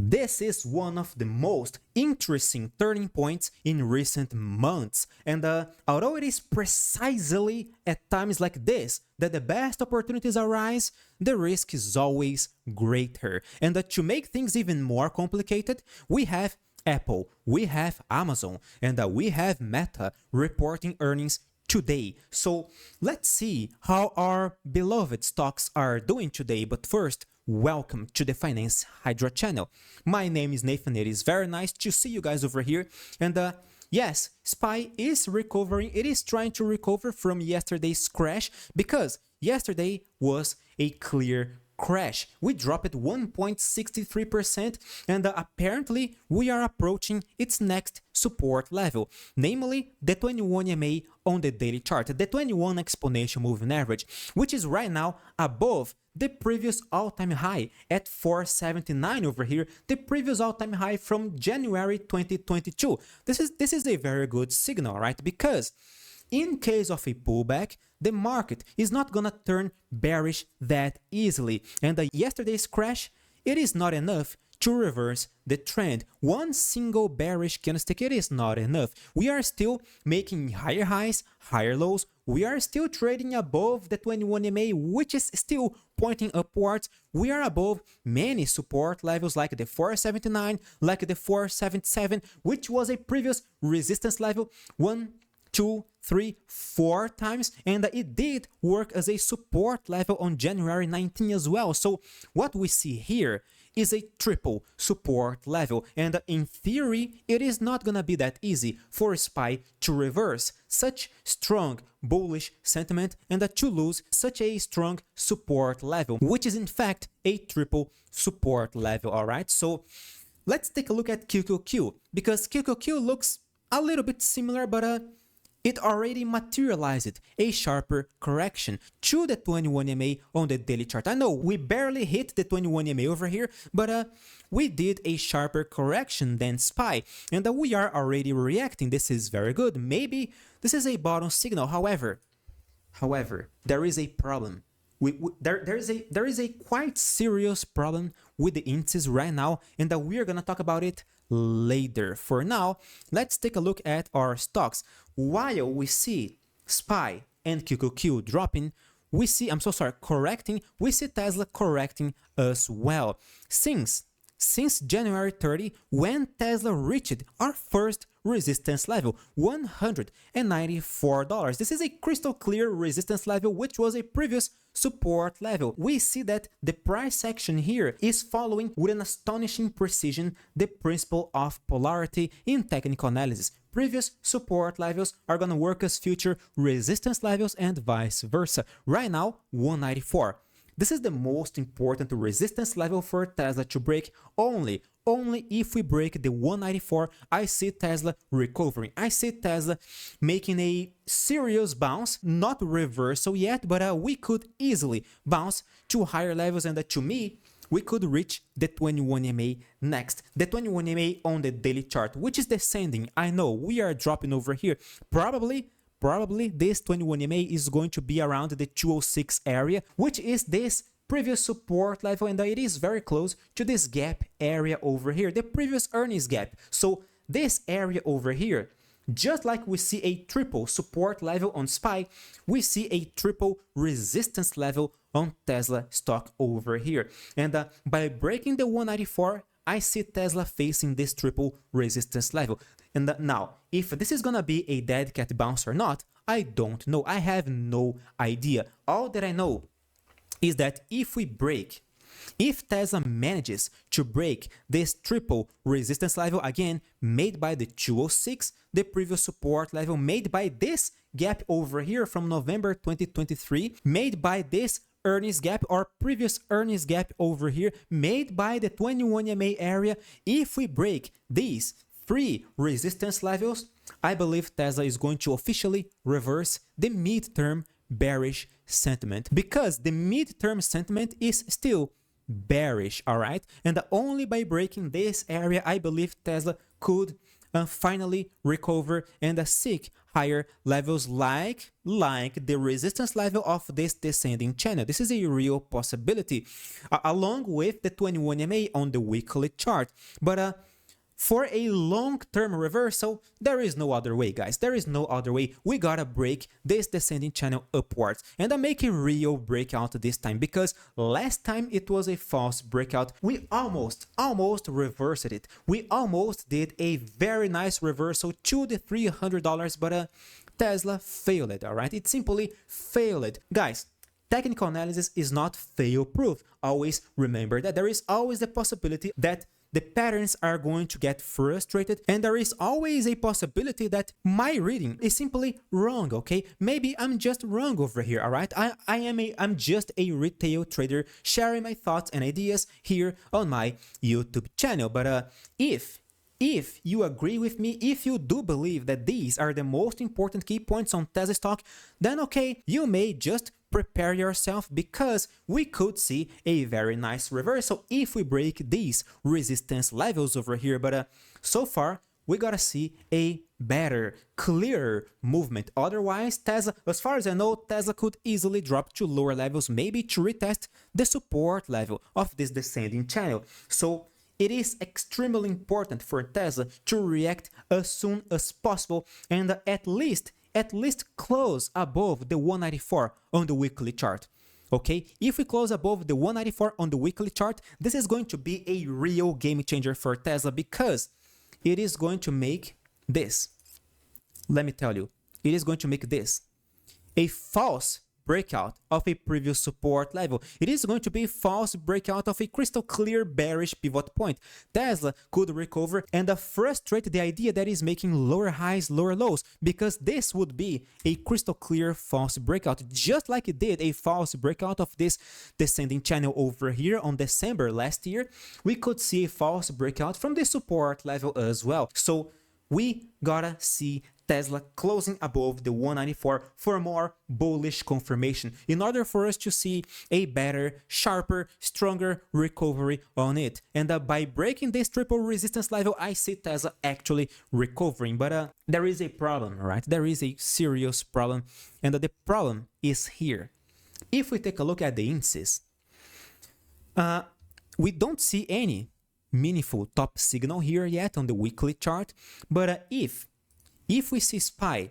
This is one of the most interesting turning points in recent months, and although it is precisely at times like this that the best opportunities arise, the risk is always greater. And to make things even more complicated, we have Apple, we have Amazon, and we have Meta reporting earnings today. So let's see how our beloved stocks are doing today. But first, welcome to the Finance Hydra channel. My name is Nathan. It is very nice to see you guys over here. And yes, SPY is recovering. It is trying to recover from yesterday's crash because yesterday was a clear crash. We dropped 1.63% and apparently we are approaching its next support level, namely the 21 MA on the daily chart, the 21 exponential moving average, which is right now above the previous all-time high at 479 over here, the previous all-time high from January 2022. This is a very good signal, right? Because in case of a pullback, the market is not gonna turn bearish that easily. And yesterday's crash, it is not enough to reverse the trend. One single bearish candlestick, it is not enough. We are still making higher highs, higher lows. We are still trading above the 21 MA, which is still pointing upwards. We are above many support levels like the 479, like the 477, which was a previous resistance level. 1, 2, 3, 4 times, and it did work as a support level on January 19 as well. So what we see here is a triple support level, and in theory it is not gonna be that easy for SPY to reverse such strong bullish sentiment and to lose such a strong support level, which is in fact a triple support level. All right, so let's take a look at QQQ, because QQQ looks a little bit similar, but it already materialized a sharper correction to the 21 MA on the daily chart. I know we barely hit the 21 MA over here, but we did a sharper correction than SPY, and we are already reacting. This is very good. Maybe this is a bottom signal. However, there is a problem. There is a quite serious problem with the indices right now, and we are gonna talk about it later. For now, let's take a look at our stocks. While we see SPY and QQQ dropping, we see, correcting, we see Tesla correcting as well. Since January 30, when Tesla reached our first resistance level, $194. This is a crystal clear resistance level, which was a previous support level. We see that the price action here is following with an astonishing precision the principle of polarity in technical analysis. Previous support levels are going to work as future resistance levels and vice versa. Right now, 194. This is the most important resistance level for Tesla to break. Only if we break the 194, I see Tesla recovering. I see Tesla making a serious bounce, not reversal yet, but we could easily bounce to higher levels, and to me, we could reach the 21 MA next. The 21 MA on the daily chart, which is descending. I know we are dropping over here. Probably this 21 MA is going to be around the 206 area, which is this previous support level, and it is very close to this gap area over here, the previous earnings gap. So this area over here, just like we see a triple support level on SPY, we see a triple resistance level on Tesla stock over here. And by breaking the 194, I see Tesla facing this triple resistance level. And now, if this is gonna be a dead cat bounce or not, I don't know. I have no idea. All that I know is that if Tesla manages to break this triple resistance level, again, made by the 206, the previous support level, made by this gap over here from November 2023, made by this earnings gap or previous earnings gap over here, made by the 21 MA area, if we break these 3 resistance levels, I believe Tesla is going to officially reverse the midterm bearish sentiment, because the midterm sentiment is still bearish, all right? And only by breaking this area, I believe Tesla could finally recover and seek higher levels like the resistance level of this descending channel. This is a real possibility, along with the 21 MA on the weekly chart. But for a long-term reversal, there is no other way, guys. There is no other way. We gotta break this descending channel upwards and make a real breakout this time, because last time it was a false breakout. We almost reversed it. We almost did a very nice reversal to the $300, but Tesla failed it, all right? It simply failed. Guys, technical analysis is not fail-proof. Always remember that there is always the possibility that the patterns are going to get frustrated, and there is always a possibility that my reading is simply wrong, okay? Maybe I'm just wrong over here, all right? I'm just a retail trader sharing my thoughts and ideas here on my YouTube channel. But if you agree with me, if you do believe that these are the most important key points on Tesla stock, then okay, you may just prepare yourself, because we could see a very nice reversal if we break these resistance levels over here. But so far, we gotta see a better, clearer movement. Otherwise, Tesla, as far as I know, Tesla could easily drop to lower levels, maybe to retest the support level of this descending channel. So it is extremely important for Tesla to react as soon as possible and at least close above the 194 on the weekly chart. Okay, if we close above the 194 on the weekly chart, this is going to be a real game changer for Tesla, because it is going to make this, let me tell you, it is going to make this a false breakout of a previous support level. It is going to be a false breakout of a crystal clear bearish pivot point. Tesla could recover and frustrate the idea that is making lower highs, lower lows, because this would be a crystal clear false breakout, just like it did a false breakout of this descending channel over here on December last year. We could see a false breakout from the support level as well. So we gotta see Tesla closing above the 194 for more bullish confirmation, in order for us to see a better, sharper, stronger recovery on it. And by breaking this triple resistance level, I see Tesla actually recovering. But there is a problem, right? There is a serious problem, and the problem is here. If we take a look at the indices, we don't see any meaningful top signal here yet on the weekly chart. But if we see SPY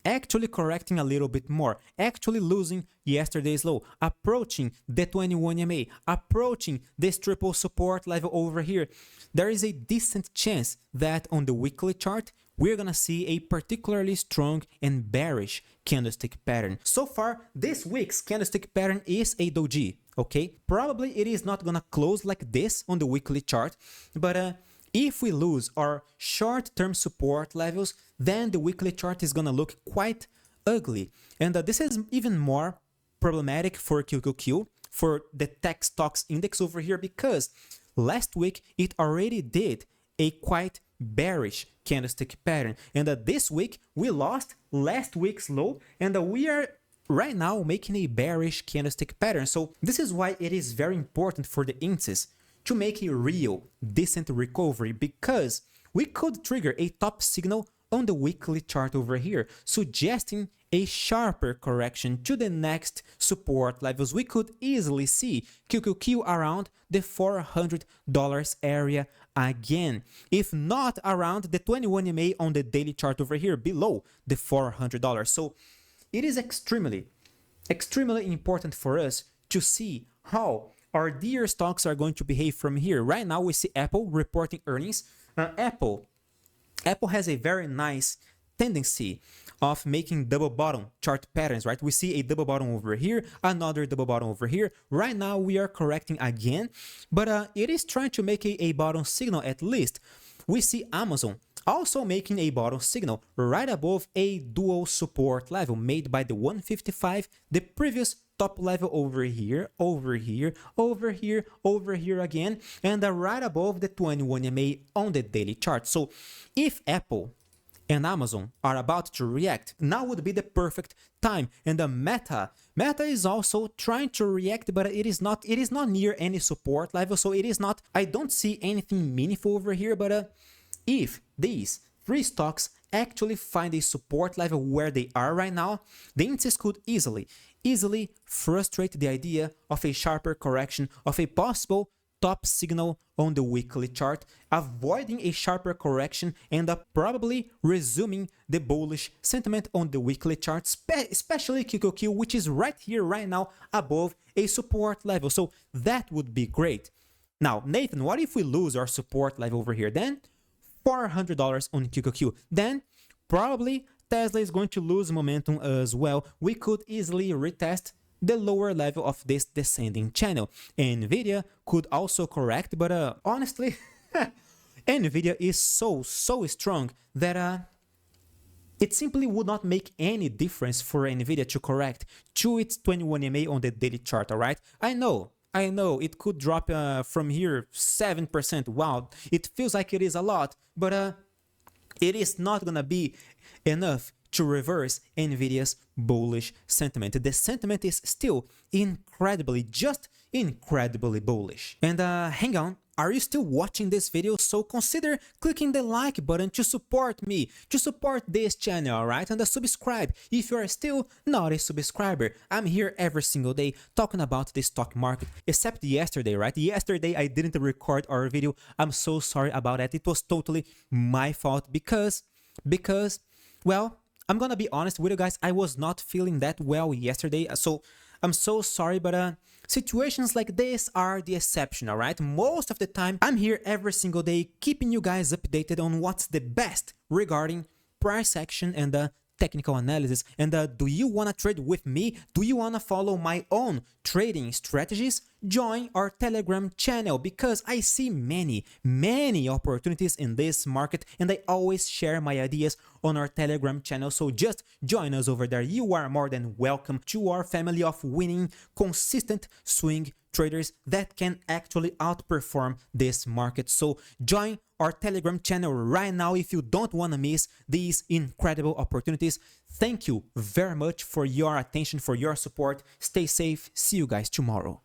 actually correcting a little bit more, actually losing yesterday's low, approaching the 21 MA, approaching this triple support level over here, there is a decent chance that on the weekly chart, we're gonna see a particularly strong and bearish candlestick pattern. So far, this week's candlestick pattern is a doji, okay? Probably it is not gonna close like this on the weekly chart, but if we lose our short-term support levels, then the weekly chart is gonna look quite ugly. And this is even more problematic for QQQ, for the tech stocks index over here, because last week it already did a quite bearish candlestick pattern. And this week we lost last week's low, and we are right now making a bearish candlestick pattern. So this is why it is very important for the indices to make a real decent recovery, because we could trigger a top signal on the weekly chart over here, suggesting a sharper correction to the next support levels. We could easily see QQQ around the $400 area again, if not around the 21 MA on the daily chart over here below the $400. So it is extremely important for us to see how our dear stocks are going to behave from here. Right now we see Apple reporting earnings. Apple has a very nice tendency of making double bottom chart patterns, right? We see a double bottom over here, another double bottom over here. Right now we are correcting again, but it is trying to make a bottom signal at least. We see Amazon also making a bottom signal right above a dual support level made by the 155, the previous top level over here, over here, over here, over here again, and right above the 21 MA on the daily chart. So if Apple and Amazon are about to react, now would be the perfect time. And the Meta is also trying to react, but it is not near any support level, so it is not, I don't see anything meaningful over here. But if these three stocks actually find a support level where they are right now, the indices could easily frustrate the idea of a sharper correction, of a possible top signal on the weekly chart, avoiding a sharper correction and probably resuming the bullish sentiment on the weekly chart, especially QQQ, which is right here, right now, above a support level. So that would be great. Now, Nathan, what if we lose our support level over here? Then $400 on QQQ. Then probably Tesla is going to lose momentum as well. We could easily retest the lower level of this descending channel. NVIDIA could also correct, but honestly, NVIDIA is so strong that it simply would not make any difference for NVIDIA to correct to its 21 EMA on the daily chart, all right? I know, it could drop from here 7%. Wow, it feels like it is a lot, but it is not gonna be enough to reverse NVIDIA's bullish sentiment. The sentiment is still just incredibly bullish. And hang on, are you still watching this video? So consider clicking the like button to support me, to support this channel, alright? And subscribe if you are still not a subscriber. I'm here every single day talking about the stock market, except yesterday, right? Yesterday I didn't record our video. I'm so sorry about that. It was totally my fault because, well, I'm gonna be honest with you guys, I was not feeling that well yesterday, so I'm so sorry, but situations like this are the exception, alright? Most of the time, I'm here every single day keeping you guys updated on what's the best regarding price action and technical analysis. And do you want to trade with me? Do you want to follow my own trading strategies? Join our Telegram channel because I see many opportunities in this market and I always share my ideas on our Telegram channel. So just join us over there. You are more than welcome to our family of winning, consistent swing traders that can actually outperform this market. So join our Telegram channel right now if you don't want to miss these incredible opportunities. Thank you very much for your attention, for your support. Stay safe. See you guys tomorrow.